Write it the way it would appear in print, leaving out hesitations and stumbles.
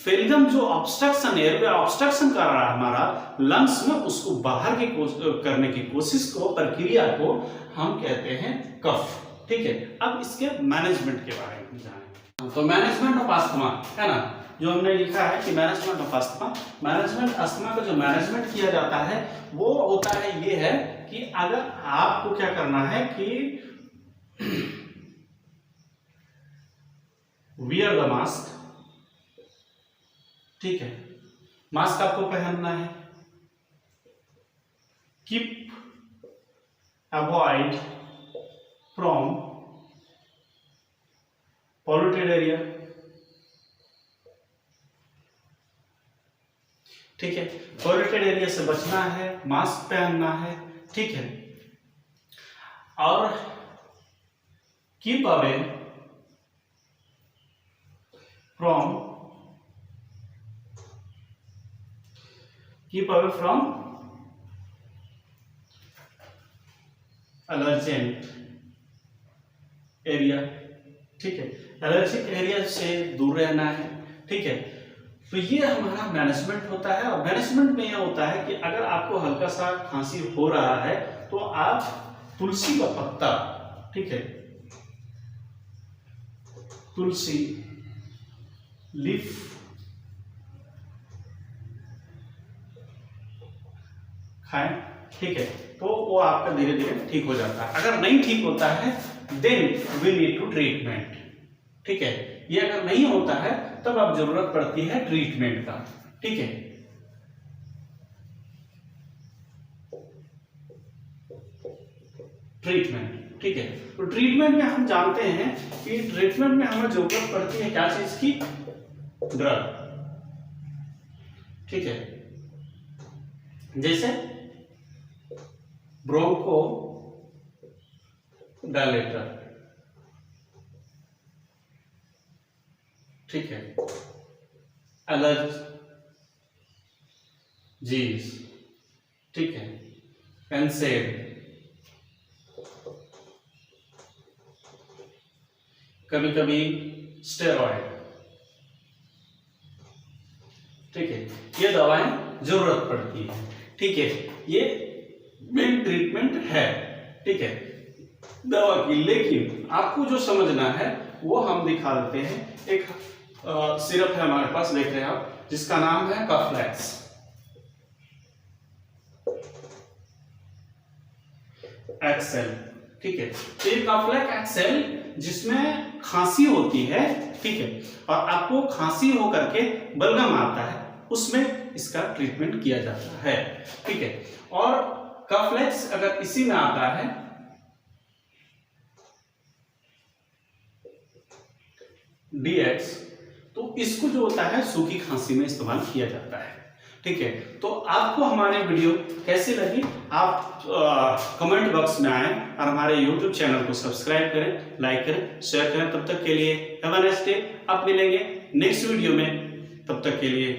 Phlegm जो obstruction airway obstruction कर रहा है हमारा लंग्स में, उसको बाहर की करने की कोशिश को, प्रक्रिया को हम कहते हैं कफ। ठीक है, अब इसके मैनेजमेंट के बारे में जानें। तो मैनेजमेंट ऑफ अस्थमा है ना, जो हमने लिखा है कि management of asthma, management asthma का जो मैनेजमेंट किया जाता है वो होता है ये है कि अगर आपको क्या करना है कि वियर द मास्क, ठीक है, मास्क आपको पहनना है, keep avoid from polluted area, ठीक है, पॉल्यूटेड एरिया से बचना है, मास्क पहनना है, ठीक है, और कीप अवे फ्रॉम एलर्जेंट एरिया, ठीक है, एलर्जिक एरिया से दूर रहना है, ठीक है। तो ये हमारा मैनेजमेंट होता है। और मैनेजमेंट में यह होता है कि अगर आपको हल्का सा खांसी हो रहा है तो आप तुलसी का पत्ता, ठीक है, तुलसी लीफ खाएं, ठीक है, तो वो आपका धीरे धीरे ठीक हो जाता है। अगर नहीं ठीक होता है then we need to treatment, ठीक है, ये अगर नहीं होता है तब अब जरूरत पड़ती है ट्रीटमेंट का, ठीक है। ट्रीटमेंट, ठीक है, तो ट्रीटमेंट में हम जानते हैं कि ट्रीटमेंट में हमें जरूरत पड़ती है क्या चीज की, ड्रग, ठीक है, जैसे ब्रोंको डायलेटर, ठीक है, एलर्जीज, ठीक है, पेंसेड, कभी कभी स्टेरॉइड, ठीक है, ये दवाएं जरूरत पड़ती है, ठीक है, ये मेन ट्रीटमेंट है, ठीक है, दवा की। लेकिन आपको जो समझना है वो हम दिखा देते हैं। एक सिरप है हमारे पास, देख रहे हैं आप, जिसका नाम है कफलेक्स एक्सेल, ठीक है, तो ये कफलेक्स एक्सेल जिसमें खांसी होती है, ठीक है, और आपको खांसी होकर के बलगम आता है, उसमें इसका ट्रीटमेंट किया जाता है, ठीक है। और कफलेक्स अगर इसी में आता है DX, तो इसको जो होता है सूखी खांसी में इस्तेमाल किया जाता है, ठीक है। तो आपको हमारी वीडियो कैसी लगी आप कमेंट बॉक्स में आए और हमारे YouTube चैनल को सब्सक्राइब करें, लाइक करें, शेयर करें। तब तक के लिए हैव अ नाइस डे। आप मिलेंगे नेक्स्ट वीडियो में, तब तक के लिए